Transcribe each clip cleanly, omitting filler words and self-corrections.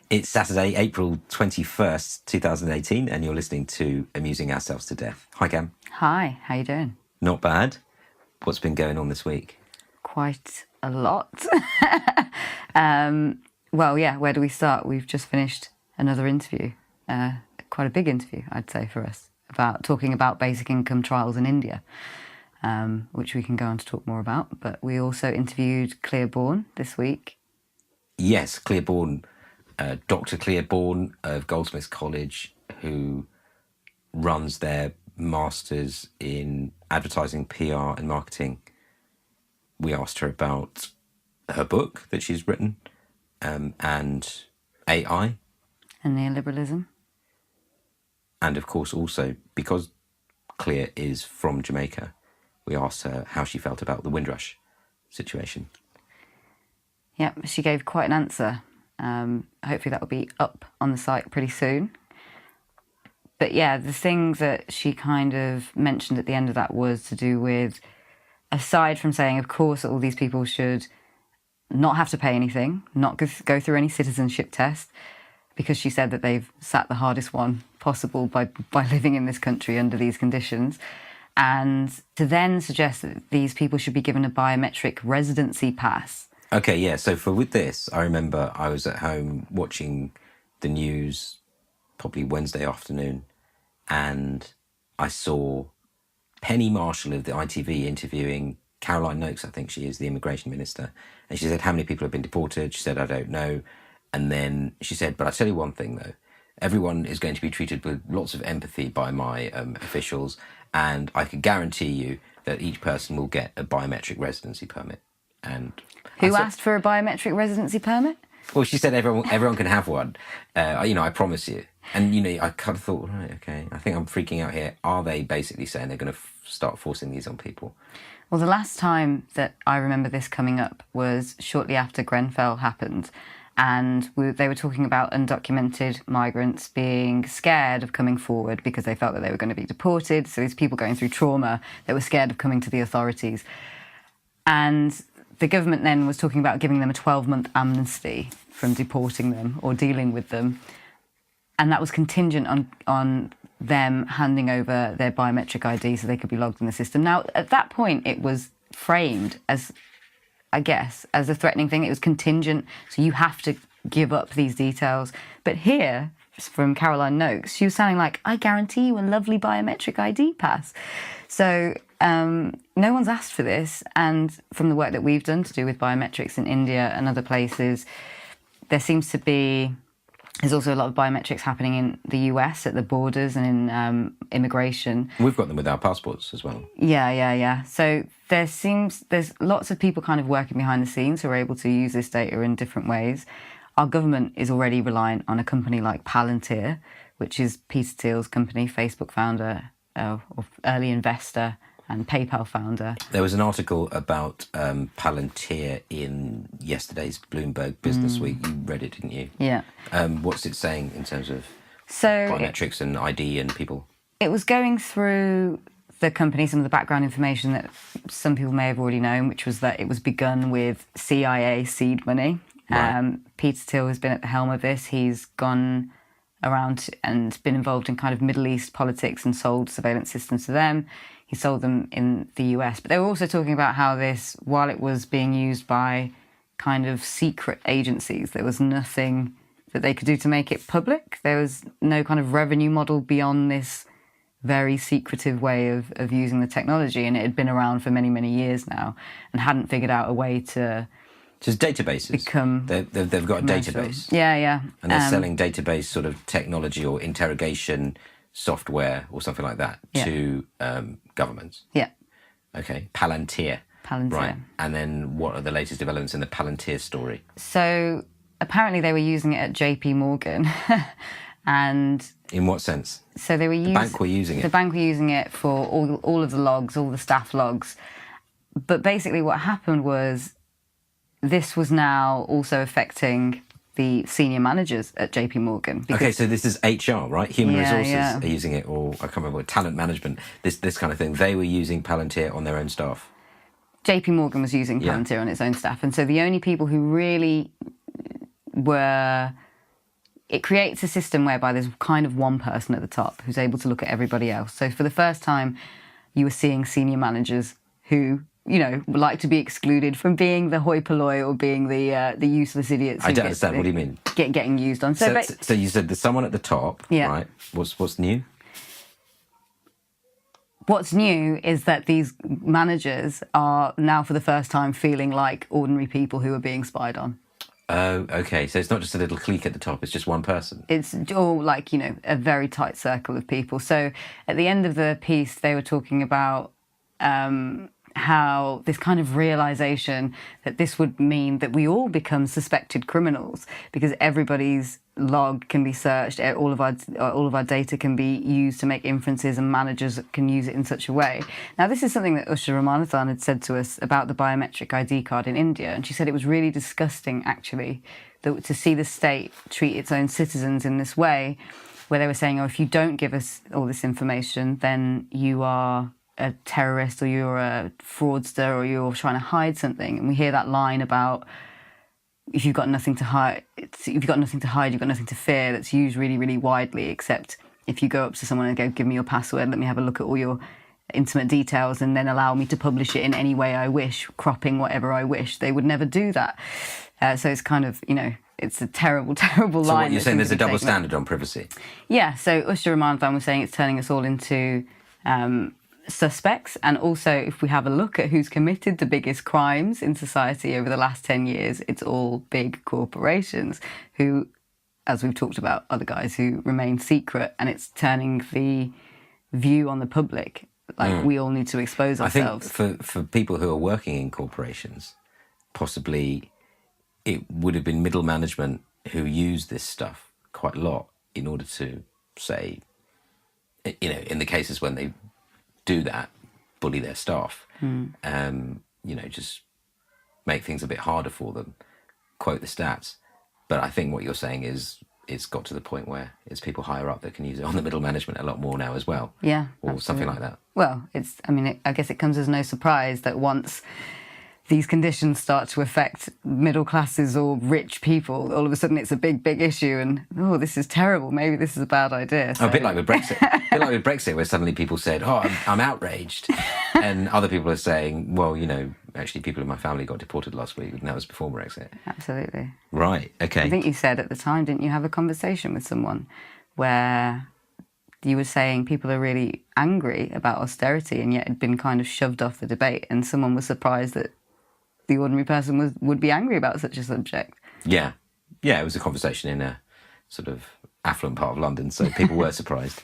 It's Saturday, April 21st, 2018, and you're listening to Amusing Ourselves to Death. Hi, Cam. Hi, how you doing? Not bad. What's been going on this week? Quite a lot. Well, yeah, where do we start? We've just finished another interview, quite a big interview, I'd say, for us, talking about basic income trials in India, which we can go on to talk more about. But we also interviewed Clearborn this week. Yes, Clearborn. Dr. Clearborn of Goldsmiths College, who runs their Masters in Advertising, PR and Marketing. We asked her about her book that she's written and AI. And neoliberalism. And of course also, because Clear is from Jamaica, we asked her how she felt about the Windrush situation. Yeah, she gave quite an answer. Hopefully that will be up on the site pretty soon. But yeah, the thing that she kind of mentioned at the end of that was to do with, aside from saying, of course, all these people should not have to pay anything, not go through any citizenship test, because she said that they've sat the hardest one possible by living in this country under these conditions. And to then suggest that these people should be given a biometric residency pass. Okay, yeah, so with this, I remember I was at home watching the news, probably Wednesday afternoon, and I saw Penny Marshall of the ITV interviewing Caroline Noakes, I think she is, the immigration minister, and she said, how many people have been deported? She said, I don't know. And then she said, but I'll tell you one thing, though. Everyone is going to be treated with lots of empathy by my officials, and I can guarantee you that each person will get a biometric residency permit. And who asked for a biometric residency permit? Well, she said everyone can have one. I promise you. And, I kind of thought, right, okay, I think I'm freaking out here. Are they basically saying they're going to start forcing these on people? Well, the last time that I remember this coming up was shortly after Grenfell happened. And they were talking about undocumented migrants being scared of coming forward because they felt that they were going to be deported. So these people going through trauma, they were scared of coming to the authorities. And the government then was talking about giving them a 12-month amnesty from deporting them or dealing with them. And that was contingent on them handing over their biometric ID so they could be logged in the system. Now, at that point, it was framed as, I guess, as a threatening thing. It was contingent, so you have to give up these details. But here, from Caroline Noakes, she was sounding like, I guarantee you a lovely biometric ID pass. So no one's asked for this, and from the work that we've done to do with biometrics in India and other places, there's also a lot of biometrics happening in the US at the borders and in immigration. We've got them with our passports as well. Yeah. So there's lots of people kind of working behind the scenes who are able to use this data in different ways. Our government is already reliant on a company like Palantir, which is Peter Thiel's company, Facebook founder, or early investor, and PayPal founder. There was an article about Palantir in yesterday's Bloomberg Business Week. You read it, didn't you? Yeah. What's it saying in terms of biometrics and ID and people? It was going through the company, some of the background information that some people may have already known, which was that it was begun with CIA seed money. Right. Peter Thiel has been at the helm of this. He's gone around and been involved in kind of Middle East politics and sold surveillance systems to them. He sold them in the US. But they were also talking about how this, while it was being used by kind of secret agencies, there was nothing that they could do to make it public. There was no kind of revenue model beyond this very secretive way of using the technology. And it had been around for many, many years now and hadn't figured out a way to... Just databases. They've got a database. Yeah. And they're selling database sort of technology or interrogation software or something like that to governments. Yeah. Okay. Palantir. Right. And then what are the latest developments in the Palantir story? So apparently they were using it at JP Morgan. And in what sense? So they were using... The bank were using it? The bank were using it for all of the logs, all the staff logs. But basically what happened was this was now also affecting the senior managers at JP Morgan. Okay, so this is HR, right? Human resources are using it, or I can't remember what, talent management, this kind of thing. They were using Palantir on their own staff. JP Morgan was using Palantir on its own staff. And so the only people who really were it creates a system whereby there's kind of one person at the top who's able to look at everybody else. So for the first time, you were seeing senior managers who, like to be excluded from being the hoi polloi or being the useless idiots. I don't understand. What do you mean? Getting used on. So you said there's someone at the top, right? What's new? What's new is that these managers are now for the first time feeling like ordinary people who are being spied on. Oh, okay. So it's not just a little clique at the top, it's just one person. It's all like, a very tight circle of people. So at the end of the piece, they were talking about how this kind of realization that this would mean that we all become suspected criminals because everybody's log can be searched, all of our data can be used to make inferences, and managers can use it in such a way. Now, this is something that Usha Ramanathan had said to us about the biometric ID card in India, and she said it was really disgusting, actually, to see the state treat its own citizens in this way, where they were saying, if you don't give us all this information, then you are a terrorist, or you're a fraudster, or you're trying to hide something. And we hear that line about if you've got nothing to hide, you've got nothing to fear. That's used really, really widely, except if you go up to someone and go, give me your password, let me have a look at all your intimate details, and then allow me to publish it in any way I wish, cropping whatever I wish. They would never do that. So it's kind of, it's a terrible, terrible line. So what you're saying, there's a double standard on privacy? Yeah, so Usha Ramanathan was saying it's turning us all into suspects, and also if we have a look at who's committed the biggest crimes in society over the last 10 years, it's all big corporations who, as we've talked about, are the guys who remain secret, and it's turning the view on the public like we all need to expose ourselves. I think for people who are working in corporations, possibly it would have been middle management who used this stuff quite a lot in order to say, in the cases when they do that, bully their staff, just make things a bit harder for them, quote the stats. But I think what you're saying is it's got to the point where it's people higher up that can use it on the middle management a lot more now as well. Yeah, or absolutely. Something like that. Well, I guess it comes as no surprise that once these conditions start to affect middle classes or rich people, all of a sudden it's a big, big issue, and this is terrible. Maybe this is a bad idea. So. A bit like with Brexit. Where suddenly people said, I'm outraged. And other people are saying, well, actually people in my family got deported last week, and that was before Brexit. Absolutely. Right, okay. I think you said at the time, didn't you, have a conversation with someone where you were saying people are really angry about austerity and yet had been kind of shoved off the debate, and someone was surprised that the ordinary person would be angry about such a subject. Yeah, it was a conversation in a sort of affluent part of London, so people were surprised.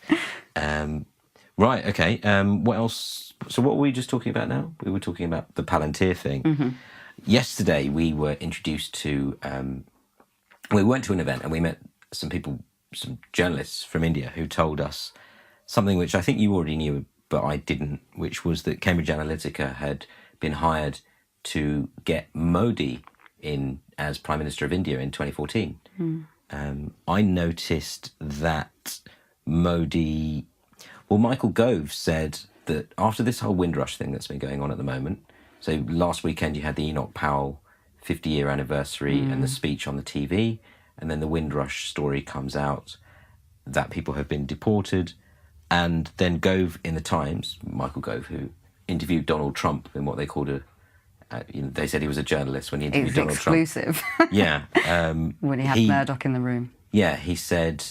Right, okay. What else? So what were we just talking about now? We were talking about the Palantir thing. Mm-hmm. Yesterday we were introduced to... we went to an event and we met some people, some journalists from India who told us something which I think you already knew, but I didn't, which was that Cambridge Analytica had been hired to get Modi in as Prime Minister of India in 2014. I noticed that Modi... Well, Michael Gove said that after this whole Windrush thing that's been going on at the moment, so last weekend you had the Enoch Powell 50-year anniversary and the speech on the TV, and then the Windrush story comes out that people have been deported, and then Gove in the Times, Michael Gove, who interviewed Donald Trump in what they called they said he was a journalist when he interviewed Donald Trump. It's exclusive. Yeah. When he had Murdoch in the room. Yeah, he said,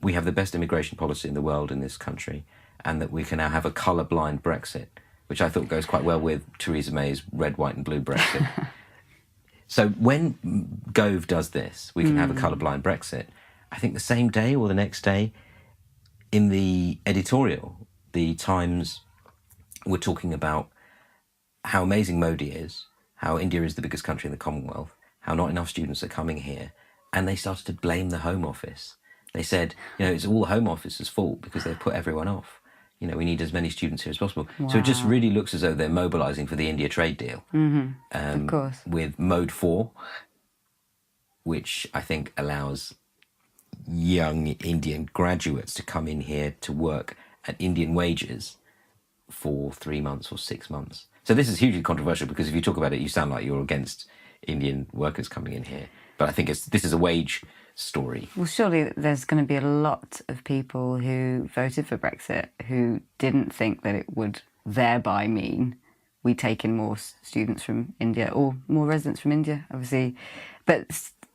we have the best immigration policy in the world in this country, and that we can now have a colourblind Brexit, which I thought goes quite well with Theresa May's red, white and blue Brexit. So when Gove does this, we can have a colourblind Brexit, I think the same day or the next day, in the editorial, the Times were talking about how amazing Modi is, how India is the biggest country in the Commonwealth, how not enough students are coming here, and they started to blame the Home Office. They said, it's all the Home Office's fault because they've put everyone off. We need as many students here as possible. Wow. So it just really looks as though they're mobilising for the India trade deal. Of course. With Mode 4, which I think allows young Indian graduates to come in here to work at Indian wages for 3 months or 6 months. So this is hugely controversial because if you talk about it, you sound like you're against Indian workers coming in here. But I think this is a wage story. Well, surely there's going to be a lot of people who voted for Brexit who didn't think that it would thereby mean we take in more students from India or more residents from India, obviously. But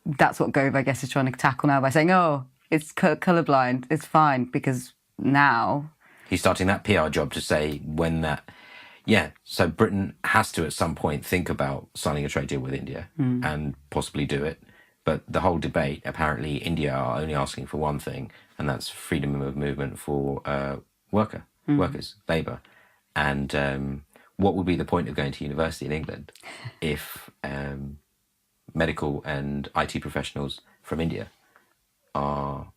that's what Gove, I guess, is trying to tackle now by saying, oh, it's colourblind, it's fine, because now... He's starting that PR job to say when that... Yeah, so Britain has to at some point think about signing a trade deal with India and possibly do it. But the whole debate, apparently India are only asking for one thing, and that's freedom of movement for workers, labour. And what would be the point of going to university in England if medical and IT professionals from India are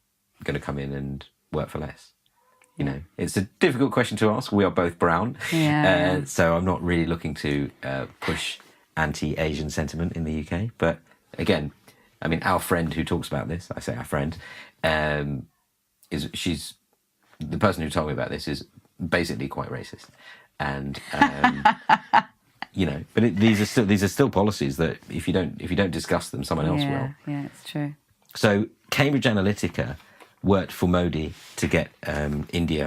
going to come in and work for less? You know, it's a difficult question to ask. We are both brown. So I'm not really looking to push anti-Asian sentiment in the UK. But again, I mean, our friend who talks about this, I say our friend, she's the person who told me about this is basically quite racist. And, you know, but these are still policies that if you don't discuss them, someone else will. Yeah, it's true. So Cambridge Analytica worked for Modi to get Modi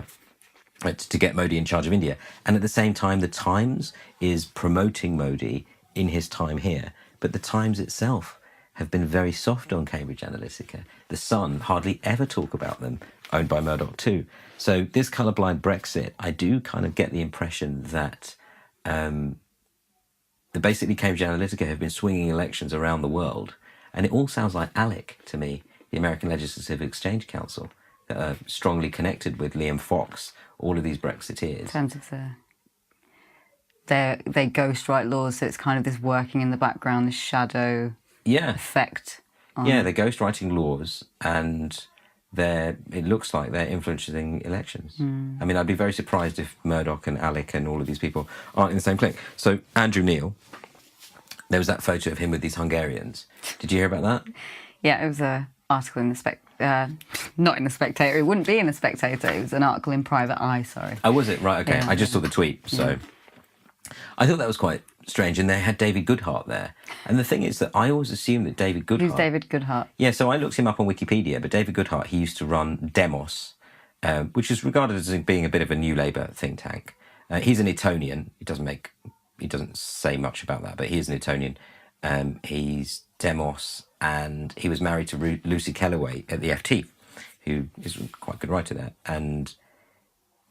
in charge of India. And at the same time, the Times is promoting Modi in his time here. But the Times itself have been very soft on Cambridge Analytica. The Sun hardly ever talk about them, owned by Murdoch too. So this colourblind Brexit, I do kind of get the impression that basically Cambridge Analytica have been swinging elections around the world. And it all sounds like ALEC to me, the American Legislative Exchange Council, that are strongly connected with Liam Fox, all of these Brexiteers. In terms of they ghostwrite laws, so it's kind of this working in the background, this shadow effect. Yeah, they're ghostwriting laws, and it looks like they're influencing elections. I mean, I'd be very surprised if Murdoch and ALEC and all of these people aren't in the same clique. So Andrew Neil, there was that photo of him with these Hungarians. Did you hear about that? Yeah, it was an article in the not in the Spectator. It wouldn't be in the Spectator. It was an article in Private Eye. Sorry. Oh, was it? Right. Okay. I just saw the tweet. So I thought that was quite strange. And they had David Goodhart there. And the thing is that I always assumed that David Goodhart... Who's David Goodhart? Yeah. So I looked him up on Wikipedia. But David Goodhart, he used to run Demos, which is regarded as being a bit of a New Labour think tank. He's an Etonian. He doesn't say much about that, but he is an Etonian. He's Demos, and he was married to Lucy Kellaway at the Ep3, who is quite a good writer there. And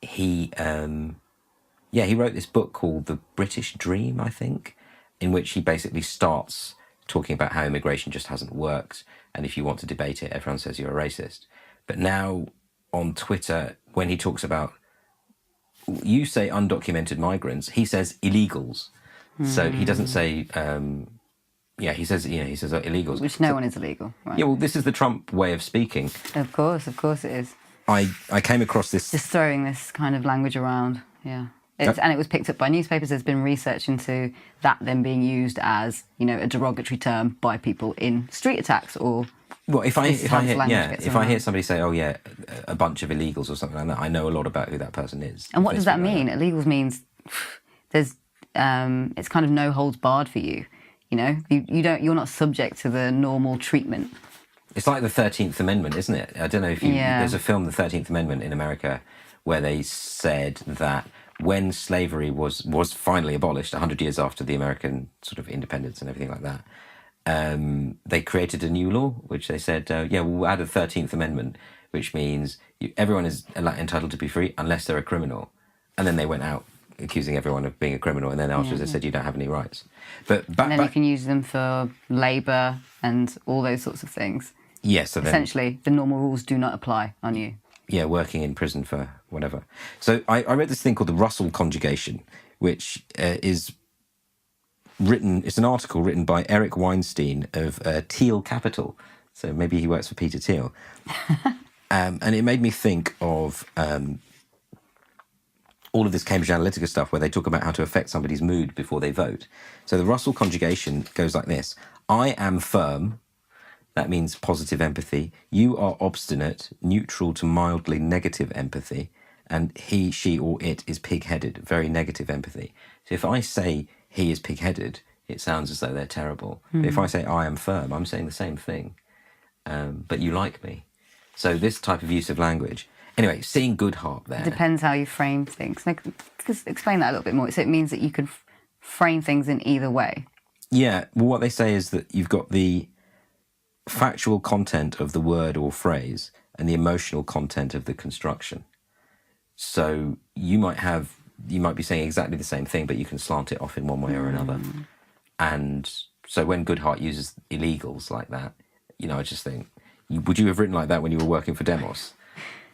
he wrote this book called The British Dream, I think, in which he basically starts talking about how immigration just hasn't worked, and if you want to debate it, everyone says you're a racist. But now on Twitter, when he talks about, you say undocumented migrants, he says illegals. So he doesn't say... he says illegals. Which no one is illegal, right? Yeah, well, this is the Trump way of speaking. Of course it is. I came across this... Just throwing this kind of language around, yeah. And it was picked up by newspapers. There's been research into that then being used as, a derogatory term by people in street attacks or... Well, if I hear somebody say, "Oh yeah, a bunch of illegals" or something like that, I know a lot about who that person is. And what does that mean? Illegals means there's it's kind of no holds barred for you. You're not subject to the normal treatment. It's like the 13th Amendment, isn't it? I don't know if there's a film, The 13th Amendment in America, where they said that when slavery was finally abolished 100 years after the American sort of independence and everything like that, they created a new law, which they said, we'll add a 13th Amendment, which means everyone is entitled to be free unless they're a criminal. And then they went out accusing everyone of being a criminal, and then afterwards they said you don't have any rights. But you can use them for labour and all those sorts of things. Yes, so essentially the normal rules do not apply on you. Yeah, working in prison for whatever. So I read this thing called the Russell conjugation, which is written. It's an article written by Eric Weinstein of Thiel Capital. So maybe he works for Peter Thiel. And it made me think of all of this Cambridge Analytica stuff where they talk about how to affect somebody's mood before they vote. So the Russell conjugation goes like this. I am firm. That means positive empathy. You are obstinate, neutral to mildly negative empathy. And he, she, or it is pig-headed, very negative empathy. So if I say he is pig-headed, it sounds as though they're terrible. But if I say I am firm, I'm saying the same thing. but you like me. So this type of use of language. Anyway, seeing Goodhart there. Depends how you frame things. Just explain that a little bit more. So it means that you can frame things in either way. Yeah, well, what they say is that you've got the factual content of the word or phrase and the emotional content of the construction. So you might be saying exactly the same thing, but you can slant it off in one way or another. And so when Goodhart uses illegals like that, I just think, would you have written like that when you were working for Demos?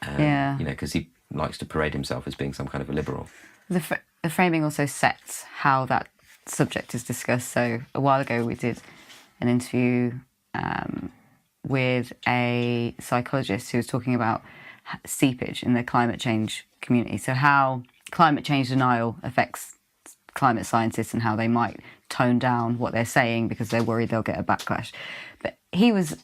Because he likes to parade himself as being some kind of a liberal. The framing also sets how that subject is discussed. So a while ago we did an interview with a psychologist who was talking about seepage in the climate change community. So how climate change denial affects climate scientists and how they might tone down what they're saying because they're worried they'll get a backlash. But his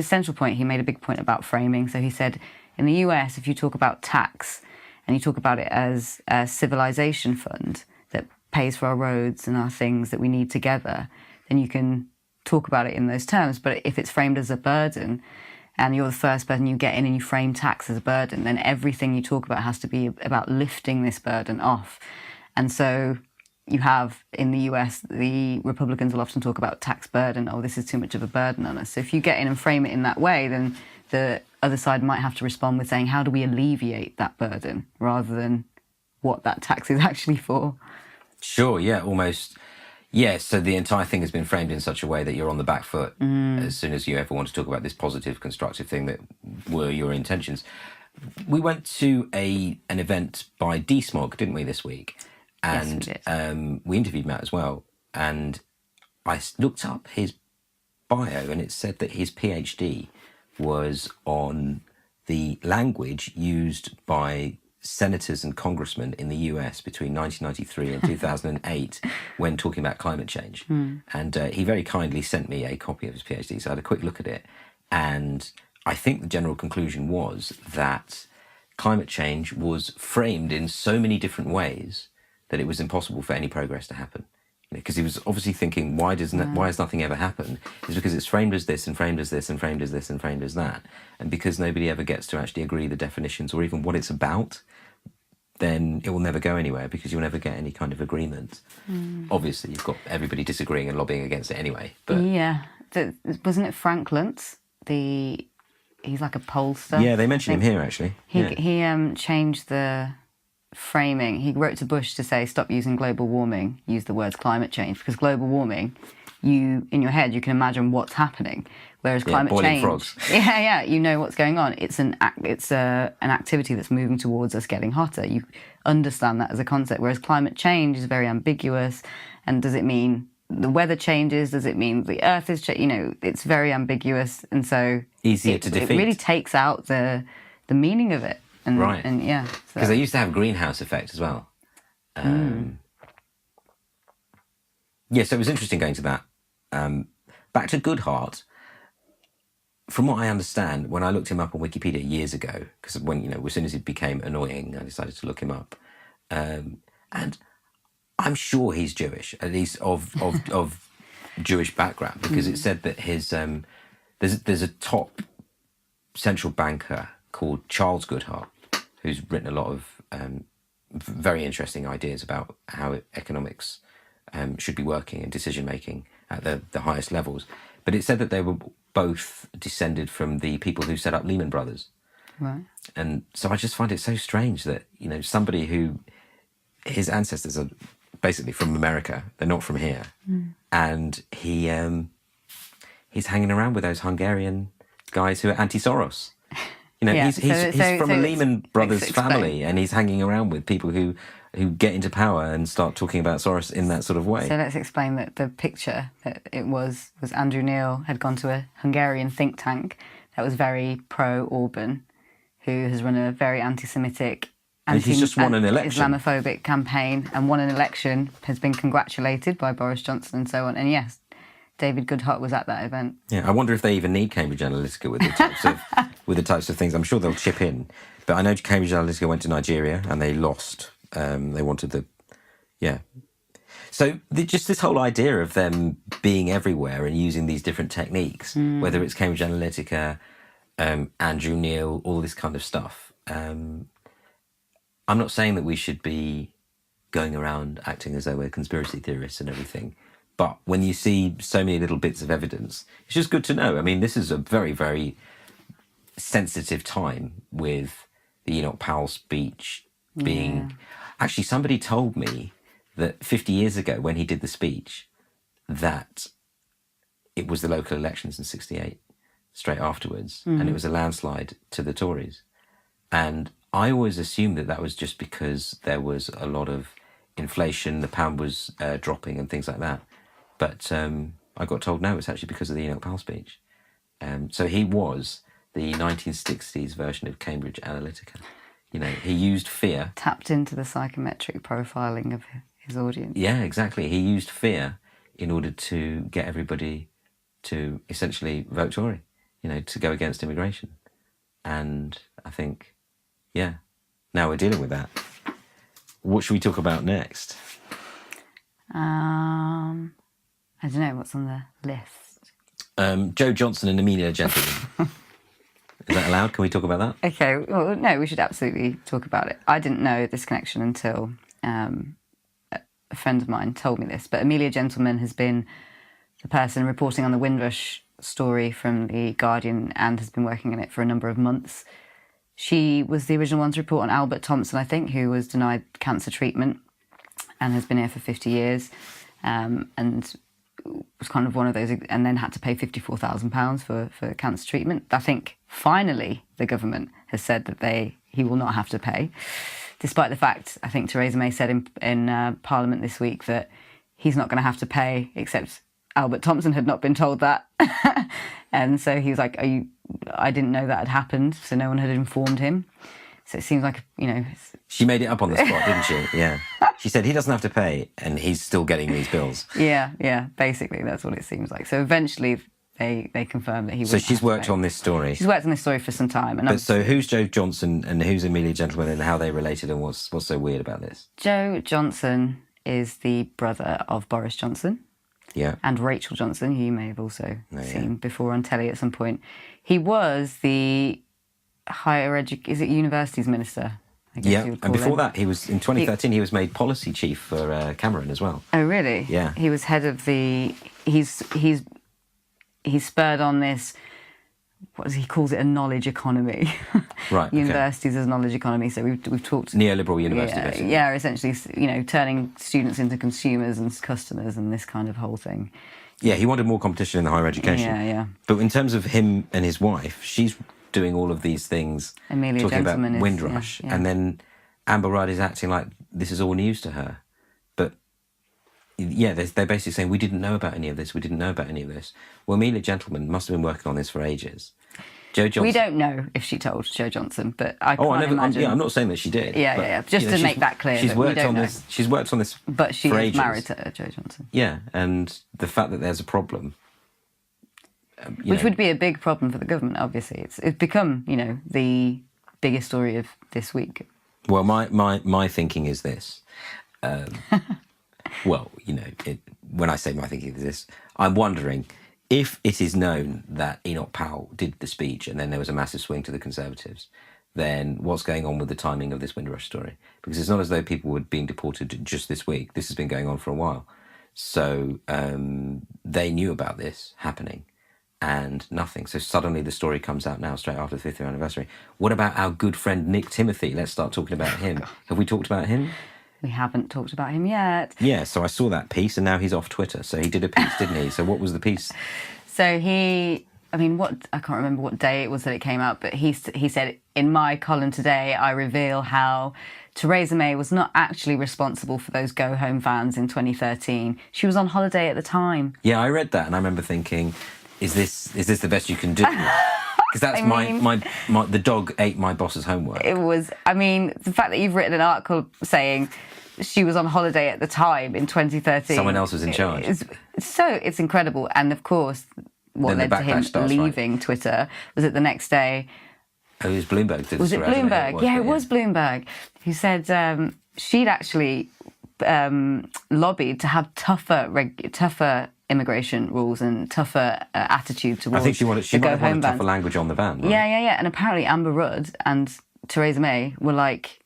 central point, he made a big point about framing. So he said, in the US, if you talk about tax and you talk about it as a civilization fund that pays for our roads and our things that we need together, then you can talk about it in those terms. But if it's framed as a burden and you're the first person, you get in and you frame tax as a burden, then everything you talk about has to be about lifting this burden off. And so you have in the US, the Republicans will often talk about tax burden. Oh, this is too much of a burden on us. So if you get in and frame it in that way, then the other side might have to respond with saying, how do we alleviate that burden rather than what that tax is actually for? Sure, yeah, almost. Yeah, so the entire thing has been framed in such a way that you're on the back foot as soon as you ever want to talk about this positive, constructive thing that were your intentions. We went to an event by DSmog, didn't we, this week? And yes, we interviewed Matt as well. And I looked up his bio and it said that his PhD was on the language used by senators and congressmen in the US between 1993 and 2008 when talking about climate change. And he very kindly sent me a copy of his PhD, so I had a quick look at it. And I think the general conclusion was that climate change was framed in so many different ways that it was impossible for any progress to happen. Because he was obviously thinking, why has nothing ever happened? It's because it's framed as this and framed as this and framed as this and framed as that. And because nobody ever gets to actually agree the definitions or even what it's about, then it will never go anywhere because you'll never get any kind of agreement. Obviously, you've got everybody disagreeing and lobbying against it anyway. But yeah. Wasn't it Frank Luntz? He's like a pollster. Yeah, they mentioned him here, actually. He changed the framing. He wrote to Bush to say, stop using global warming, use the words climate change, because global warming, in your head, you can imagine what's happening. Whereas climate change, frogs. you know what's going on. It's an activity that's moving towards us getting hotter. You understand that as a concept. Whereas climate change is very ambiguous. And does it mean the weather changes? Does it mean the Earth is it's very ambiguous, and so easier to defeat. It really takes out the meaning of it. And, right. And yeah, because they used to have greenhouse effect as well. Yeah, so it was interesting going to that. Back to Goodhart. From what I understand, when I looked him up on Wikipedia years ago, because as soon as it became annoying, I decided to look him up. And I'm sure he's Jewish, at least of Jewish background, because it said that his there's a top central banker called Charles Goodhart, who's written a lot of very interesting ideas about how economics should be working and decision making at the highest levels. But it said that they were both descended from the people who set up Lehman Brothers. Right. And so I just find it so strange that, somebody who, his ancestors are basically from America, they're not from here. And he's hanging around with those Hungarian guys who are anti-Soros. He's from a Lehman Brothers family, and he's hanging around with people who get into power and start talking about Soros in that sort of way. So let's explain that the picture that it was Andrew Neil had gone to a Hungarian think tank that was very pro-Orban, who has run a very anti-Semitic, he's just won an election. Islamophobic campaign and won an election, has been congratulated by Boris Johnson and so on. And yes, David Goodhart was at that event. Yeah, I wonder if they even need Cambridge Analytica with the types of things. I'm sure they'll chip in. But I know Cambridge Analytica went to Nigeria and they lost. They wanted So just this whole idea of them being everywhere and using these different techniques, whether it's Cambridge Analytica, Andrew Neil, all this kind of stuff. I'm not saying that we should be going around acting as though we're conspiracy theorists and everything. But when you see so many little bits of evidence, it's just good to know. I mean, this is a very, very sensitive time with the Enoch Powell speech being... Yeah. Actually, somebody told me that 50 years ago when he did the speech, that it was the local elections in 68, straight afterwards, and it was a landslide to the Tories. And I always assumed that was just because there was a lot of inflation, the pound was dropping and things like that. But I got told no, it's actually because of the Enoch Powell speech. So he was the 1960s version of Cambridge Analytica. You know, he used fear. Tapped into the psychometric profiling of his audience. Yeah, exactly. He used fear in order to get everybody to essentially vote Tory, you know, to go against immigration. And I think, yeah, now we're dealing with that. What should we talk about next? I don't know, what's on the list? Joe Johnson and Amelia Gentleman. Is that allowed? Can we talk about that? Okay, well, no, we should absolutely talk about it. I didn't know this connection until a friend of mine told me this, but Amelia Gentleman has been the person reporting on the Windrush story from The Guardian and has been working on it for a number of months. She was the original one to report on Albert Thompson, I think, who was denied cancer treatment and has been here for 50 years and was kind of one of those, and then had to pay £54,000 for cancer treatment. I think finally the government has said that he will not have to pay, despite the fact, I think Theresa May said in Parliament this week that he's not going to have to pay, except Albert Thompson had not been told that. And so he was like, I didn't know that had happened, so no one had informed him. So it seems like, you know... She made it up on the spot, didn't she? Yeah. She said he doesn't have to pay, and he's still getting these bills. Yeah, basically, that's what it seems like. So eventually they confirmed that he So she's worked on this story. She's worked on this story for some time. But so who's Joe Johnson and who's Amelia Gentleman and how they related and what's so weird about this? Joe Johnson is the brother of Boris Johnson. Yeah. And Rachel Johnson, who you may have also seen before on telly at some point. He was the universities minister? I guess yeah, and before that, he was in 2013. He was made policy chief for Cameron as well. Oh, really? Yeah. He was head of the. He's spurred on this. What does he calls it? A knowledge economy. Right. Universities as knowledge economy. So we've talked neoliberal university. Yeah, basically. Yeah, essentially, you know, turning students into consumers and customers and this kind of whole thing. Yeah, he wanted more competition in the higher education. Yeah. But in terms of him and his wife, she's doing all of these things, Amelia talking Gentleman about Windrush, and then Amber Rudd is acting like this is all news to her. But yeah, they're basically saying we didn't know about any of this. Well, Amelia Gentleman must have been working on this for ages. Joe Johnson. We don't know if she told Joe Johnson, but I can't imagine. I'm not saying that she did. Yeah. Just to make that clear. She's worked on this. She's worked on this. But she is ages. married to Joe Johnson. Yeah, and the fact that there's a problem. Which would be a big problem for the government, obviously. It's become, you know, the biggest story of this week. Well, my thinking is this. Well, you know, when I say my thinking is this, I'm wondering if it is known that Enoch Powell did the speech and then there was a massive swing to the Conservatives, then what's going on with the timing of this Windrush story? Because it's not as though people were being deported just this week. This has been going on for a while. So they knew about this happening. And nothing. So suddenly the story comes out now, straight after the 5th year anniversary. What about our good friend Nick Timothy? Let's start talking about him. Have we talked about him? We haven't talked about him yet. Yeah, so I saw that piece and now he's off Twitter. So he did a piece, didn't he? So what was the piece? So I can't remember what day it was that it came out, but he said, in my column today, I reveal how Theresa May was not actually responsible for those Go Home vans in 2013. She was on holiday at the time. Yeah, I read that and I remember thinking... Is this the best you can do? Because that's the dog ate my boss's homework. It was, the fact that you've written an article saying she was on holiday at the time in 2013. Someone else was in charge. It's incredible. And of course, what led to him leaving Twitter was that the next day... Oh, it was Bloomberg. Was it Bloomberg? Yeah, it was Bloomberg. Who said she'd actually lobbied to have tougher immigration rules and tougher attitude towards. I think she wanted tougher language on the ban. Right? Yeah. And apparently Amber Rudd and Theresa May were like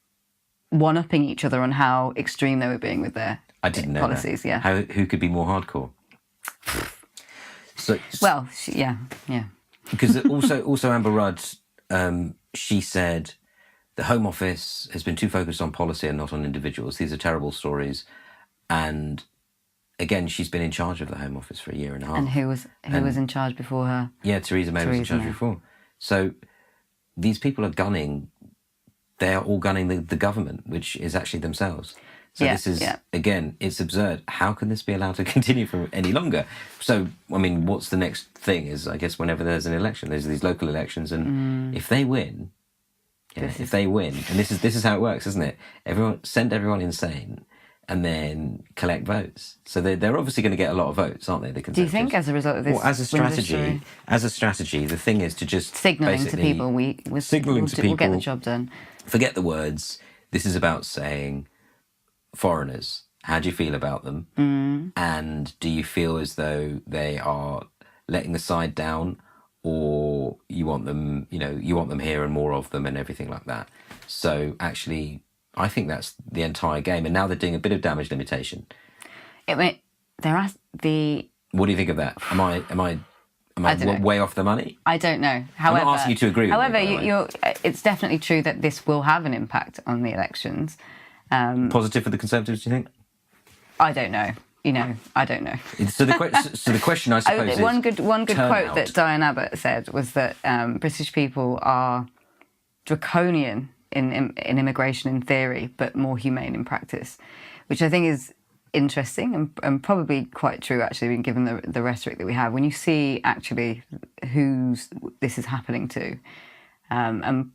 one-upping each other on how extreme they were being with their policies. That. Yeah. Who could be more hardcore? Because also Amber Rudd, she said the Home Office has been too focused on policy and not on individuals. These are terrible stories, and again, she's been in charge of the Home Office for a year and a half. And who was in charge before her? Yeah, Theresa May was in charge before. So these people are gunning. They are all gunning the government, which is actually themselves. So this is, again, it's absurd. How can this be allowed to continue for any longer? So, I mean, what's the next thing is, I guess, whenever there's an election, there's these local elections, and if they win, and this is how it works, isn't it? Send everyone insane, and then collect votes. So they're obviously going to get a lot of votes, aren't they? The Do you think, as a result of this? Well, as a strategy, the thing is to just signalling to people, we'll get the job done. Forget the words. This is about saying, foreigners, how do you feel about them? And do you feel as though they are letting the side down, or you want them here and more of them and everything like that? So actually, I think that's the entire game. And now they're doing a bit of damage limitation. What do you think of that? Am I way off the money? I don't know. However, I'm not asking you to agree with me. It's definitely true that this will have an impact on the elections. Positive for the Conservatives, do you think? I don't know. I don't know. So the question, I suppose, is one good quote that Diane Abbott said was that British people are draconian in immigration in theory, but more humane in practice, which I think is interesting and probably quite true, actually, given the rhetoric that we have. When you see actually who's this is happening to, and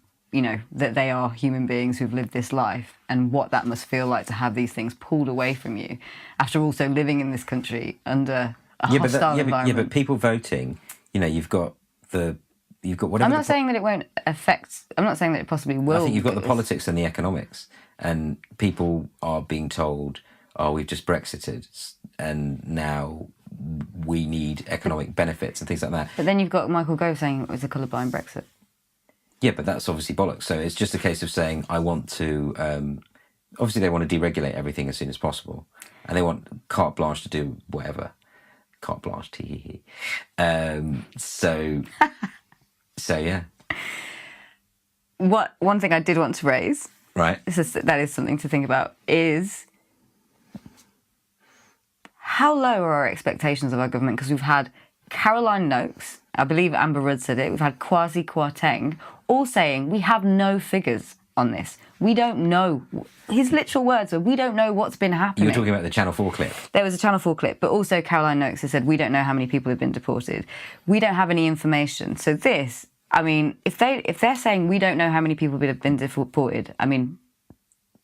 that they are human beings who've lived this life, and what that must feel like to have these things pulled away from you after also living in this country under a hostile environment. Yeah, but people voting, you've got whatever. I'm not saying that it won't affect. I'm not saying that it possibly will. I think you've got the politics and the economics, and people are being told, "Oh, we've just Brexited, and now we need economic benefits and things like that." But then you've got Michael Gove saying it was a colourblind Brexit. Yeah, but that's obviously bollocks. So it's just a case of saying, I want to... obviously, they want to deregulate everything as soon as possible. And they want carte blanche to do whatever. Carte blanche, tee-hee-hee. So, yeah. One thing I did want to raise, right? That is something to think about, is how low are our expectations of our government? Because we've had Caroline Noakes, I believe Amber Rudd said it, we've had Kwasi Kwarteng, all saying we have no figures on this. We don't know. His literal words were, we don't know what's been happening. You were talking about the Channel 4 clip. There was a Channel 4 clip, but also Caroline Noakes has said, we don't know how many people have been deported. We don't have any information. So this, I mean, if they're saying we don't know how many people have been deported, I mean...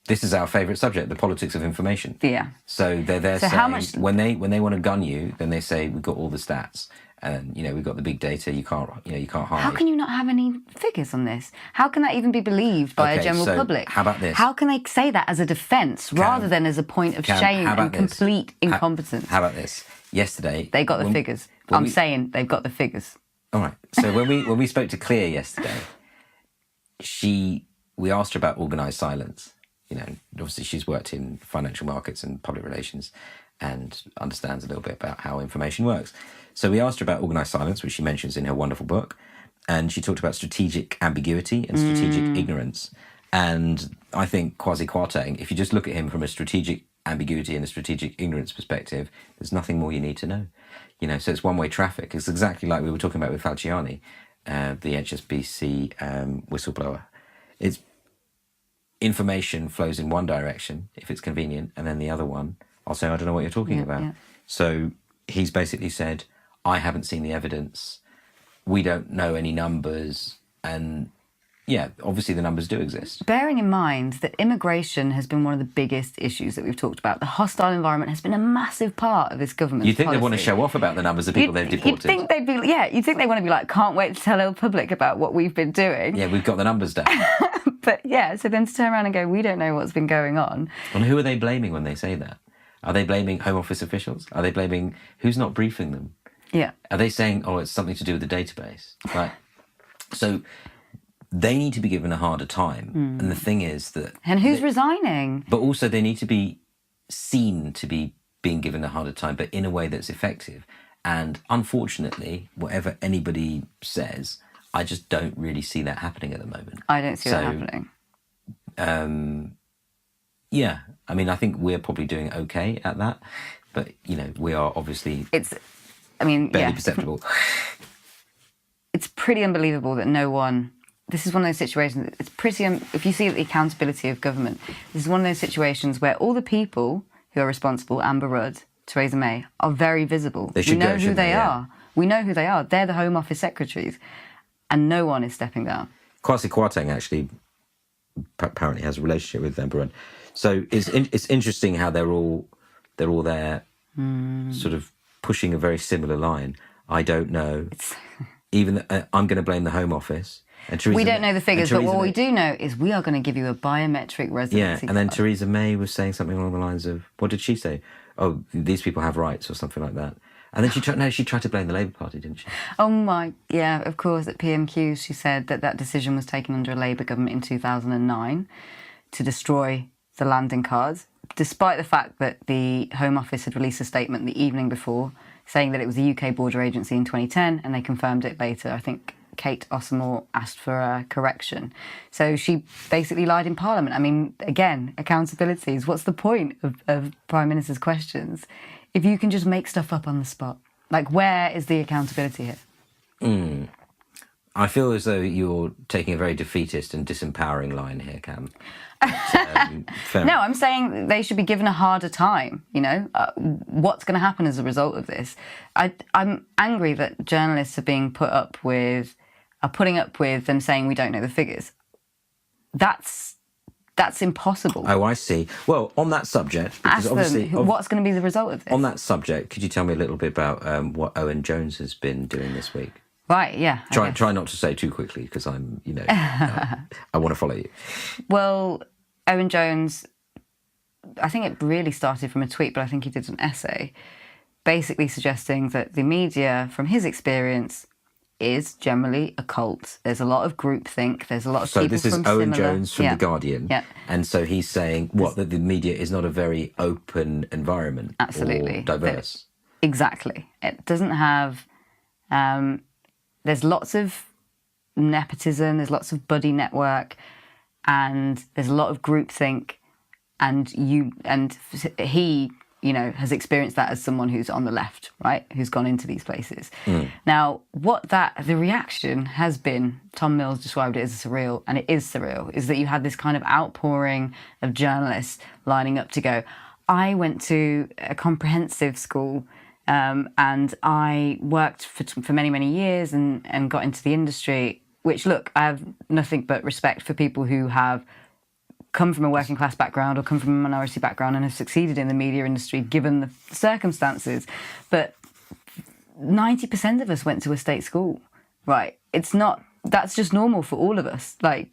This is our favourite subject, the politics of information. Yeah. So they're saying, how much... when they want to gun you, then they say, we've got all the stats. And we've got the big data. You can't hide. How can you not have any figures on this? How can that even be believed by a general public? How about this? How can they say that as a defence rather than as a point of shame and complete incompetence? How about this? Yesterday they got the figures. I'm saying they've got the figures. All right. So when we spoke to Clear yesterday, we asked her about organised silence. Obviously she's worked in financial markets and public relations, and understands a little bit about how information works. So we asked her about organised silence, which she mentions in her wonderful book, and she talked about strategic ambiguity and strategic ignorance. And I think Kwasi Kwarteng, if you just look at him from a strategic ambiguity and a strategic ignorance perspective, there's nothing more you need to know. So it's one-way traffic. It's exactly like we were talking about with Falciani, the HSBC whistleblower. It's information flows in one direction if it's convenient, and then the other one, I'll say, I don't know what you're talking about. Yeah. So he's basically said, I haven't seen the evidence. We don't know any numbers. And yeah, obviously the numbers do exist. Bearing in mind that immigration has been one of the biggest issues that we've talked about. The hostile environment has been a massive part of this government's You'd think policy. they want to show off about the numbers of people they've deported. You'd think they'd be, you'd think they want to be like, can't wait to tell the public about what we've been doing. Yeah, we've got the numbers down. But yeah, so then to turn around and go, we don't know what's been going on. And who are they blaming when they say that? Are they blaming Home Office officials? Are they blaming who's not briefing them? Yeah. Are they saying, oh, it's something to do with the database? Right. So they need to be given a harder time. And the thing is that... And who's resigning? But also they need to be seen to be being given a harder time, but in a way that's effective. And unfortunately, whatever anybody says, I just don't really see that happening at the moment. I don't see that happening. Yeah, I mean, I think we're probably doing okay at that. But, you know, we are obviously barely perceptible. It's pretty unbelievable that no one... This is one of those situations, it's pretty... if you see the accountability of government, this is one of those situations where all the people who are responsible, Amber Rudd, Theresa May, are very visible. They should we know go, who they yeah. are. We know who they are. They're the Home Office secretaries. And no one is stepping down. Kwasi Kwarteng actually apparently has a relationship with Amber Rudd. So it's interesting how they're all there sort of pushing a very similar line. I don't know. Even I'm going to blame the Home Office. And we don't know the figures, but what we do know is we are going to give you a biometric residency and then card. Theresa May was saying something along the lines of, what did she say? Oh, these people have rights or something like that. And then she tried to blame the Labour Party, didn't she? Oh my, yeah, of course. At PMQ, she said that decision was taken under a Labour government in 2009 to destroy the landing cards, despite the fact that the Home Office had released a statement the evening before saying that it was a UK border agency in 2010, and they confirmed it later. I think Kate Ossamore asked for a correction. So she basically lied in Parliament. I mean, again, accountabilities. What's the point of Prime Minister's questions if you can just make stuff up on the spot? Like, where is the accountability here? I feel as though you're taking a very defeatist and disempowering line here, Cam. No, I'm saying they should be given a harder time, you know? What's going to happen as a result of this? I'm angry that journalists are putting up with them saying we don't know the figures. That's impossible. Oh, I see. Well, on that subject... because Ask obviously, them, what's going to be the result of this? On that subject, could you tell me a little bit about what Owen Jones has been doing this week? Right, yeah. Try not to say too quickly, because I'm, I want to follow you. Well, Owen Jones, I think it really started from a tweet, but I think he did an essay, basically suggesting that the media, from his experience, is generally a cult. There's a lot of groupthink. There's a lot of people from So this is Owen Jones from The Guardian. Yeah. And so he's saying, that the media is not a very open environment. Absolutely. Or diverse. Exactly. It doesn't have... there's lots of nepotism, there's lots of buddy network, and there's a lot of groupthink, and he, has experienced that as someone who's on the left, right, who's gone into these places. Now, the reaction has been, Tom Mills described it as surreal, and it is surreal, is that you had this kind of outpouring of journalists lining up to go, I went to a comprehensive school, and I worked for many, many years and got into the industry, which, look, I have nothing but respect for people who have come from a working class background or come from a minority background and have succeeded in the media industry given the circumstances. But 90% of us went to a state school, right? That's just normal for all of us. But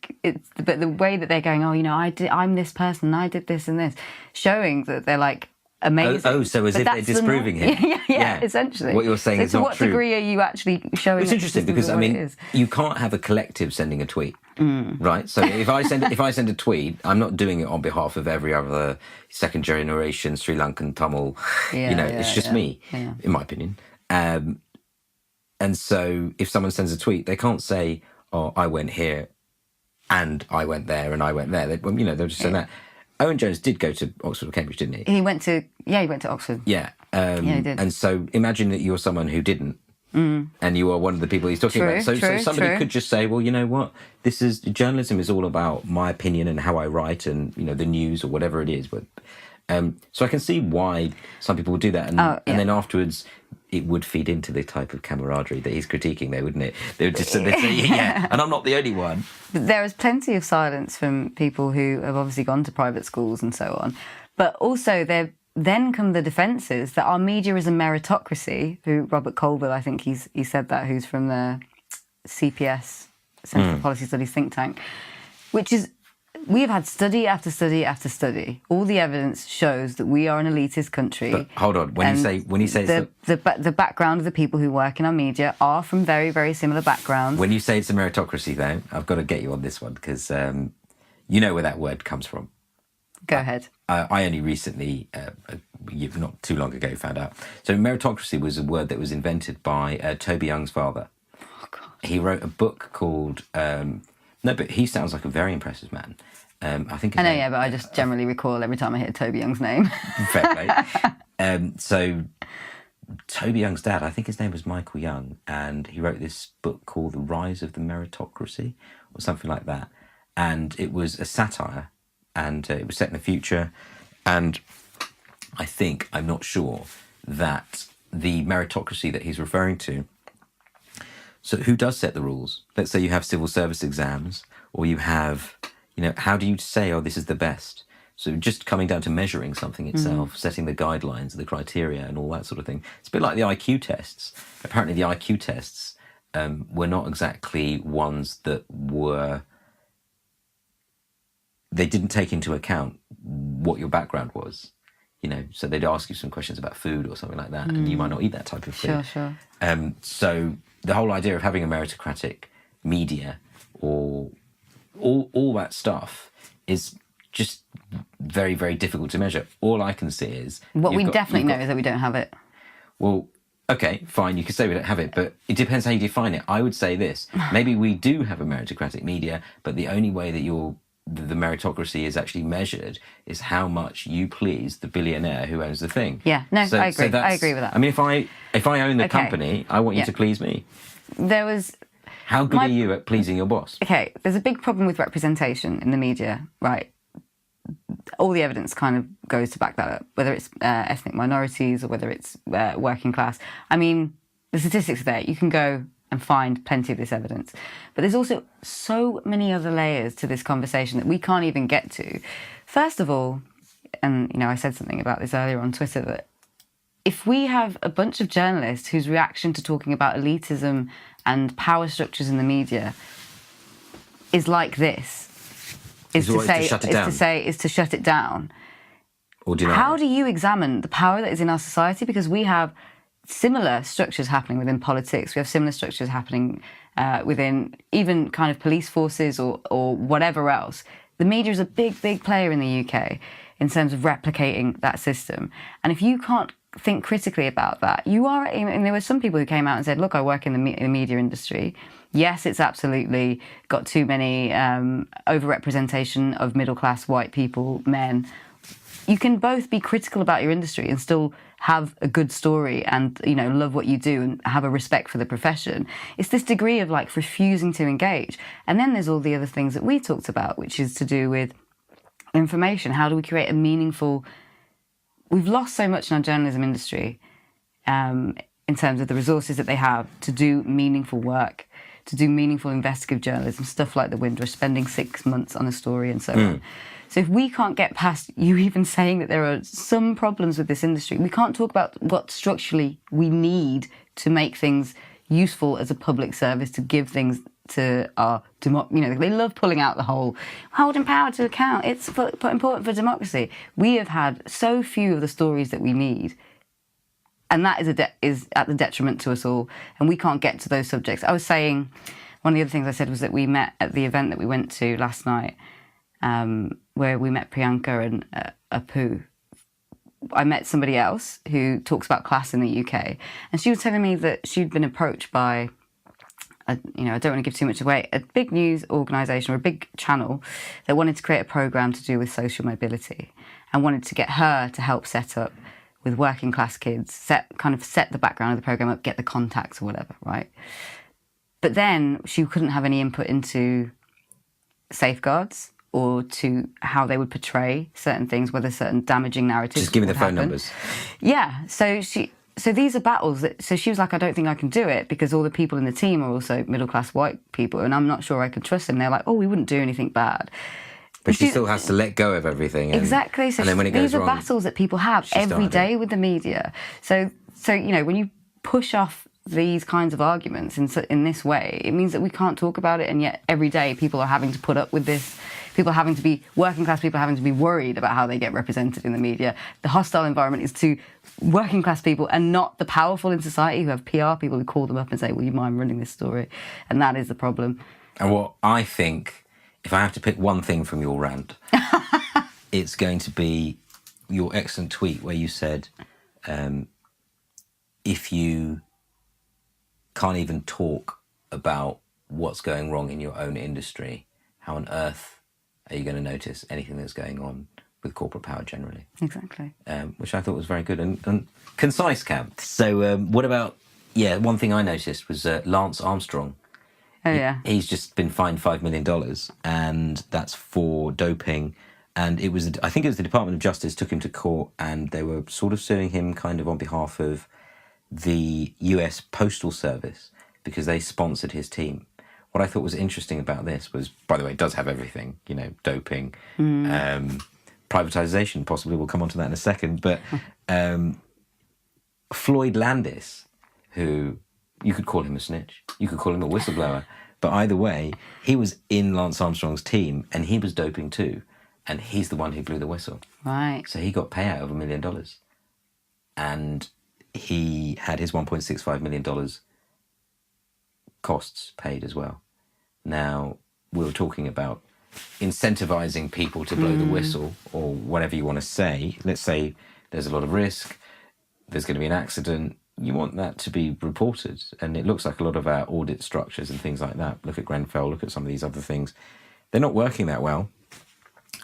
the way that they're going, I'm this person, I did this and this, showing that they're like, amazing. So as if they're disproving him. Yeah, essentially. What you're saying is not true. To what degree are you actually showing? It's interesting because you can't have a collective sending a tweet, right? So if I send a tweet, I'm not doing it on behalf of every other second generation Sri Lankan Tamil. It's just me, in my opinion. And so if someone sends a tweet, they can't say, "Oh, I went here, and I went there, and I went there." They'll just say that. Owen Jones did go to Oxford or Cambridge, didn't he? He went to Oxford. Yeah. He did. And so imagine that you're someone who didn't, and you are one of the people he's talking about. So somebody could just say, well, you know what? Journalism is all about my opinion and how I write and, the news or whatever it is. But so I can see why some people would do that. And then afterwards, it would feed into the type of camaraderie that he's critiquing, though, wouldn't it? They would just they'd say, yeah, and I'm not the only one. There is plenty of silence from people who have obviously gone to private schools and so on. But also then come the defences that our media is a meritocracy, who Robert Colville, I think he said that, who's from the CPS, Centre for Policy Studies think tank, which is, we have had study after study after study. All the evidence shows that we are an elitist country. But hold on, when you say the background of the people who work in our media are from very, very similar backgrounds. When you say it's a meritocracy, though, I've got to get you on this one, because you know where that word comes from. Go ahead. I only recently, not too long ago, found out. So meritocracy was a word that was invented by Toby Young's father. Oh, God. He wrote a book called... no, but he sounds like a very impressive man. I think. I know, yeah, but I just generally recall every time I hear Toby Young's name. Fair play. So Toby Young's dad, I think his name was Michael Young, and he wrote this book called The Rise of the Meritocracy, or something like that. And it was a satire, and it was set in the future. And I'm not sure, that the meritocracy that he's referring to, so who does set the rules? Let's say you have civil service exams, or you have, how do you say, oh, this is the best? So just coming down to measuring something itself, setting the guidelines, the criteria, and all that sort of thing. It's a bit like the IQ tests. Apparently the IQ tests were not exactly ones that were... They didn't take into account what your background was. So they'd ask you some questions about food or something like that, and you might not eat that type of food. Sure. So the whole idea of having a meritocratic media, or all that stuff, is just very, very difficult to measure. All I can see is... What we definitely know is that we don't have it. Well, okay, fine, you could say we don't have it, but it depends how you define it. I would say this. Maybe we do have a meritocratic media, but the only way that the meritocracy is actually measured is how much you please the billionaire who owns the thing. Yeah, no, I agree. I agree with that. I mean, if I own the company, I want you to please me. How good are you at pleasing your boss? Okay, there's a big problem with representation in the media, right? All the evidence kind of goes to back that up, whether it's ethnic minorities or whether it's working class. I mean, the statistics are there. You can go and find plenty of this evidence. But there's also so many other layers to this conversation that we can't even get to. First of all, and I said something about this earlier on Twitter, that if we have a bunch of journalists whose reaction to talking about elitism and power structures in the media is like this, is to shut it down. Or deny How it. do you examine the power that is in our society? Because we have similar structures happening within politics. We have similar structures happening within even kind of police forces or whatever else. The media is a big, big player in the UK in terms of replicating that system. And if you can't think critically about that, and there were some people who came out and said, look, I work in the media industry. Yes, it's absolutely got too many overrepresentation of middle-class white people, men. You can both be critical about your industry and still have a good story and, love what you do and have a respect for the profession. It's this degree of refusing to engage. And then there's all the other things that we talked about, which is to do with information. How do we create a meaningful... We've lost so much in our journalism industry in terms of the resources that they have to do meaningful work, to do meaningful investigative journalism, stuff like the Windrush, spending 6 months on a story and so on. So if we can't get past you even saying that there are some problems with this industry, we can't talk about what structurally we need to make things useful as a public service, to give things to our they love pulling out the whole holding power to account. It's important for democracy. We have had so few of the stories that we need, and that is at the detriment to us all. And we can't get to those subjects. I was saying, one of the other things I said was that we met at the event that we went to last night, where we met Priyanka and Apu. I met somebody else who talks about class in the UK, and she was telling me that she'd been approached by, I don't want to give too much away, a big news organisation or a big channel that wanted to create a programme to do with social mobility and wanted to get her to help set up with working class kids, set the background of the programme up, get the contacts or whatever, right? But then she couldn't have any input into safeguards or to how they would portray certain things, whether certain damaging narratives. Just give me the phone happen. numbers. Yeah, so So these are battles that. So she was like, I don't think I can do it because all the people in the team are also middle class white people, and I'm not sure I can trust them. They're like, oh, we wouldn't do anything bad. But she still has to let go of everything. Exactly. So and then when it goes these are wrong, battles that people have every day with the media. So when you push off these kinds of arguments in this way, it means that we can't talk about it, and yet every day people are having to put up with this. People are having to be working class people are having to be worried about how they get represented in the media. The hostile environment is to working class people and not the powerful in society who have PR people who call them up and say, "Will you mind running this story?" And that is the problem. And what I think, if I have to pick one thing from your rant, it's going to be your excellent tweet where you said, if you can't even talk about what's going wrong in your own industry, how on earth are you going to notice anything that's going on with corporate power generally? Exactly. Which I thought was very good and concise, Cam. So what about, one thing I noticed was Lance Armstrong. Oh, yeah. He's just been fined $5 million, and that's for doping. And I think it was the Department of Justice took him to court, and they were sort of suing him kind of on behalf of the US Postal Service because they sponsored his team. What I thought was interesting about this was, by the way, it does have everything, doping, privatisation, possibly. We'll come on to that in a second. But Floyd Landis, who you could call him a snitch, you could call him a whistleblower, but either way, he was in Lance Armstrong's team and he was doping too. And he's the one who blew the whistle. Right. So he got payout of $1 million. And he had his $1.65 million costs paid as well. Now, we were talking about incentivizing people to blow the whistle, or whatever you want to say. Let's say there's a lot of risk, there's going to be an accident. You want that to be reported. And it looks like a lot of our audit structures and things like that. Look at Grenfell, look at some of these other things. They're not working that well.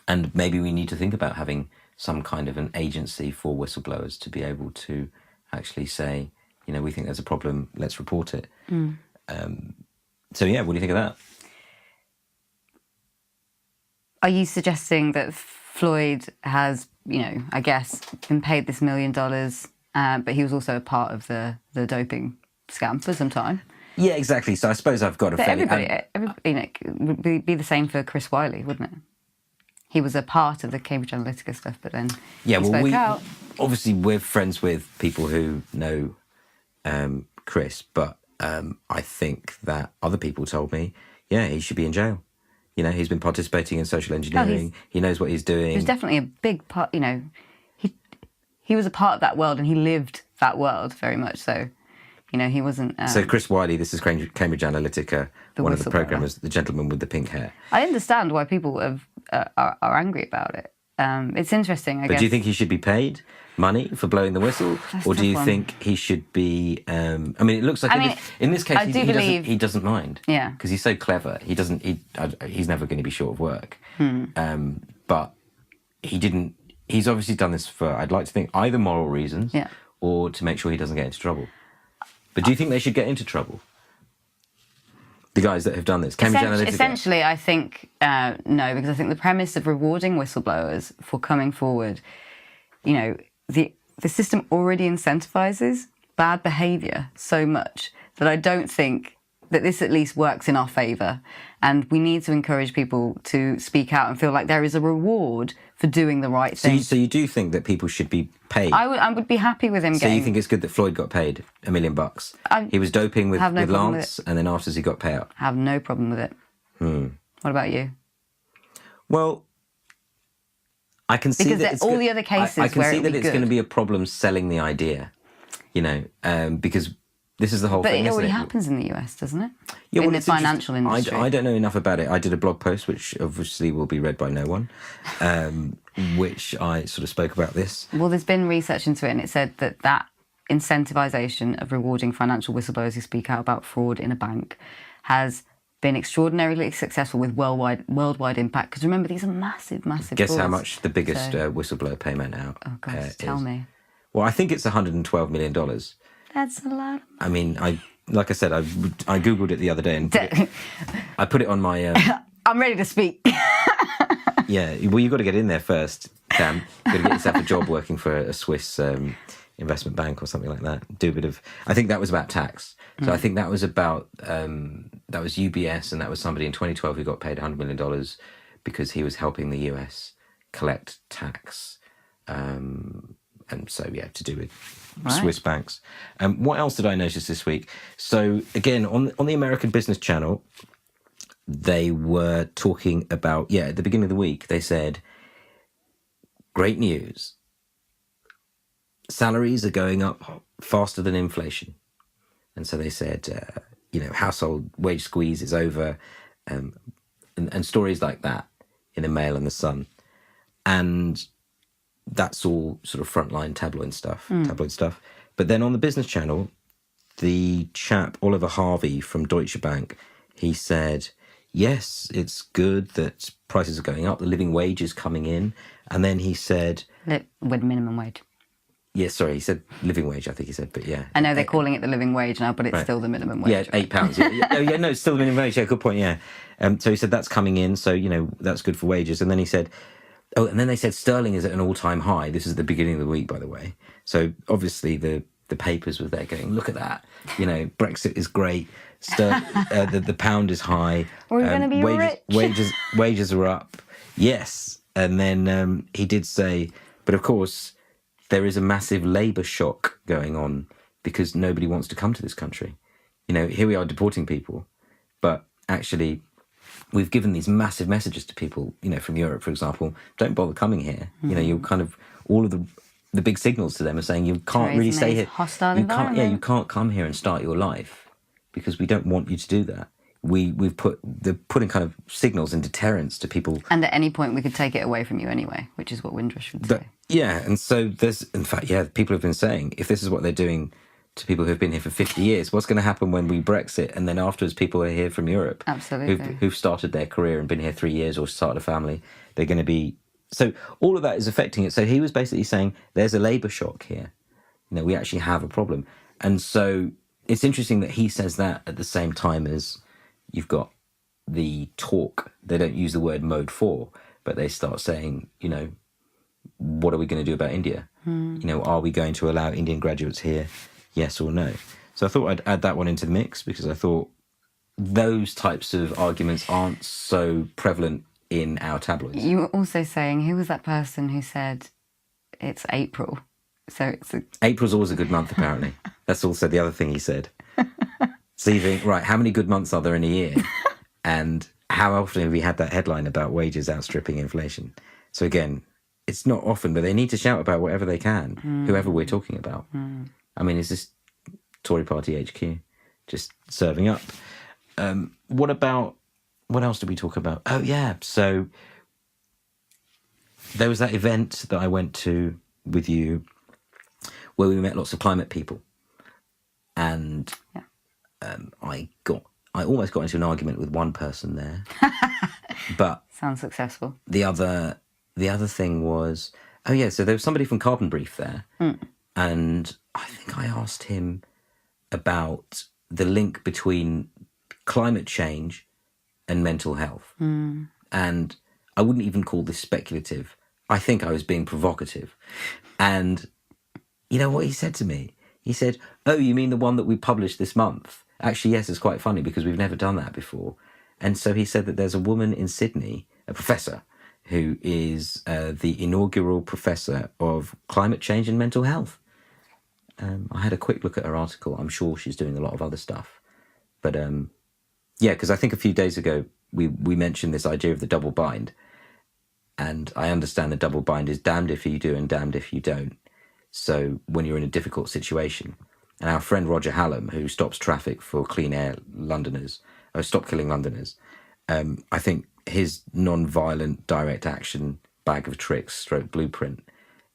And maybe we need to think about having some kind of an agency for whistleblowers to be able to actually say, we think there's a problem, let's report it. So, what do you think of that? Are you suggesting that Floyd has, I guess, been paid this $1 million, but he was also a part of the doping scam for some time? Yeah, exactly. So I suppose I've got a fairly... Everybody it would be the same for Chris Wiley, wouldn't it? He was a part of the Cambridge Analytica stuff, but then he spoke out. Obviously, we're friends with people who know Chris, but I think that other people told me, he should be in jail. He's been participating in social engineering. He knows what he's doing. He was definitely a big part, he was a part of that world and he lived that world very much so. He wasn't... So Chris Wiley, this is Cambridge Analytica, one of the programmers, the gentleman with the pink hair. I understand why people are angry about it. It's interesting, I guess. But do you think he should be paid money for blowing the whistle? Or do you think he should be... it looks like in this case, he doesn't mind. Yeah. Because he's so clever. He's never going to be short of work. But he's obviously done this for, I'd like to think, either moral reasons or to make sure he doesn't get into trouble. But do you think they should get into trouble? The guys that have done this? Cambridge Analytica? Essentially, I think no, because I think the premise of rewarding whistleblowers for coming forward, the system already incentivizes bad behaviour so much that I don't think that this at least works in our favour. And we need to encourage people to speak out and feel like there is a reward for doing the right thing. So you do think that people should be paid? I would be happy with him getting... So you think it's good that Floyd got paid $1 million? He was doping with Lance, and then afterwards he got payout? I have no problem with it. What about you? Well, I can see that it's... all the other cases I can where see that it's going to be a problem selling the idea, because... This is the whole thing, But it already isn't it? happens in the US, doesn't it? Yeah, in the financial industry. I don't know enough about it. I did a blog post, which obviously will be read by no one, which I sort of spoke about this. Well, there's been research into it, and it said that incentivization of rewarding financial whistleblowers who speak out about fraud in a bank has been extraordinarily successful with worldwide impact. Because remember, these are massive Guess frauds. How much the biggest whistleblower payment out Oh, gosh, tell me. Well, I think it's $112 million. That's a lot. I mean, like I said, I Googled it the other day and I put it on my... I'm ready to speak. Yeah, well, you've got to get in there first, Cam. You've got to get yourself a job working for a Swiss investment bank or something like that. Do a bit of. I think that was about tax. So I think that was about that was UBS, and that was somebody in 2012 who got paid $100 million because he was helping the US collect tax. And so, to do with Swiss banks. What else did I notice this week? So, again, on the American Business Channel, they were talking about, at the beginning of the week, they said, great news. Salaries are going up faster than inflation. And so they said, household wage squeeze is over, and stories like that in the Mail and the Sun. And that's all sort of frontline tabloid stuff. But then on the Business Channel, the chap, Oliver Harvey from Deutsche Bank, he said, yes, it's good that prices are going up, the living wage is coming in. And then he said... With minimum wage. Yeah, sorry, he said living wage, I think he said, but yeah. I know they're calling it the living wage now, but it's still the minimum wage. Yeah, £8. No, it's still the minimum wage. Yeah, good point, yeah. So he said that's coming in, so, that's good for wages. And then he said... Oh, and then they said sterling is at an all-time high. This is the beginning of the week, by the way. So obviously the papers were there going, look at that. Brexit is great. The pound is high. We're going to be rich. Wages are up. Yes. And then he did say, but of course, there is a massive labour shock going on because nobody wants to come to this country. Here we are deporting people, but actually... We've given these massive messages to people, from Europe, for example, don't bother coming here. You're kind of, all of the big signals to them are saying you can't really stay here. Hostile environment. You can't come here and start your life because we don't want you to do that. They're putting kind of signals and deterrents to people. And at any point we could take it away from you anyway, which is what Windrush would say. Yeah, and so people have been saying, if this is what they're doing to people who've been here for 50 years, what's going to happen when we Brexit and then afterwards people are here from Europe? Absolutely. Who've started their career and been here 3 years or started a family. They're going to be... So all of that is affecting it. So he was basically saying there's a labour shock here. We actually have a problem. And so it's interesting that he says that at the same time as you've got the talk. They don't use the word mode 4, but they start saying, what are we going to do about India? Are we going to allow Indian graduates here? Yes or no? So I thought I'd add that one into the mix because I thought those types of arguments aren't so prevalent in our tabloids. You were also saying, who was that person who said it's April? So April's always a good month, apparently. That's also the other thing he said. So you think, right, how many good months are there in a year? And how often have we had that headline about wages outstripping inflation? So again, it's not often, but they need to shout about whatever they can, whoever we're talking about. I mean, is this Tory Party HQ just serving up? What else did we talk about? Oh, yeah. So there was that event that I went to with you where we met lots of climate people. And I almost got into an argument with one person there. But sounds successful. The other thing was, so there was somebody from Carbon Brief there. And I think I asked him about the link between climate change and mental health. And I wouldn't even call this speculative. I think I was being provocative. And you know what he said to me? He said, oh, you mean the one that we published this month? Actually, yes, it's quite funny because we've never done that before. And so he said that there's a woman in Sydney, a professor, who is the inaugural professor of climate change and mental health. I had a quick look at her article. I'm sure she's doing a lot of other stuff. But because I think a few days ago we mentioned this idea of the double bind. And I understand the double bind is damned if you do and damned if you don't. So when you're in a difficult situation, and our friend Roger Hallam, who stops traffic for clean air Londoners, Stop Killing Londoners, I think his non-violent direct action bag of tricks stroke blueprint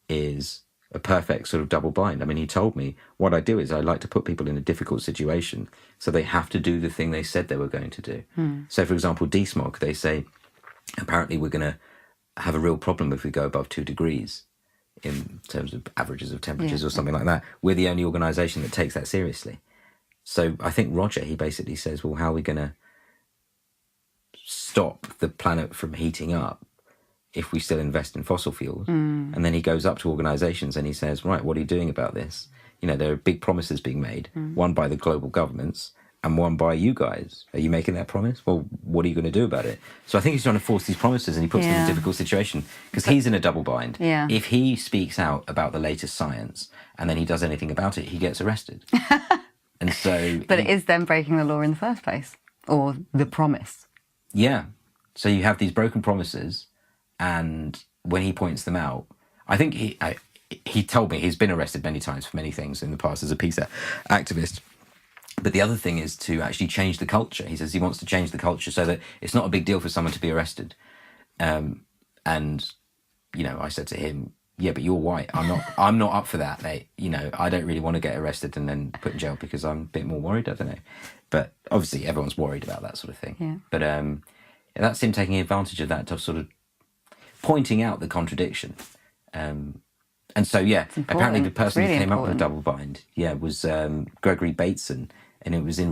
is a perfect sort of double bind. I mean, he told me what I do is I like to put people in a difficult situation so they have to do the thing they said they were going to do. So, for example, desmog, they say, apparently we're going to have a real problem if we go above 2 degrees in terms of averages of temperatures or something like that. We're the only organisation that takes that seriously. So I think Roger, he basically says, well, how are we going to stop the planet from heating up? if we still invest in fossil fuels. And then he goes up to organisations and he says, right, what are you doing about this? You know, there are big promises being made, one by the global governments and one by you guys. Are you making that promise? Well, what are you going to do about it? So I think he's trying to force these promises, and he puts them in a difficult situation because he's in a double bind. Yeah. If he speaks out about the latest science and then he does anything about it, he gets arrested. And so... But it is then breaking the law in the first place, or the promise. Yeah. So you have these broken promises, and when he points them out, I think he told me he's been arrested many times for many things in the past as a peace activist. But the other thing is to actually change the culture. He says he wants to change the culture so that it's not a big deal for someone to be arrested. And, you know, I said to him, yeah, but you're white. I'm not up for that, mate. You know, I don't really want to get arrested and then put in jail because I'm a bit more worried. I don't know. But obviously everyone's worried about that sort of thing. Yeah. But that's him taking advantage of that, to sort of pointing out the contradiction. And so, yeah, apparently the person who came up with the double bind, was Gregory Bateson, and it was in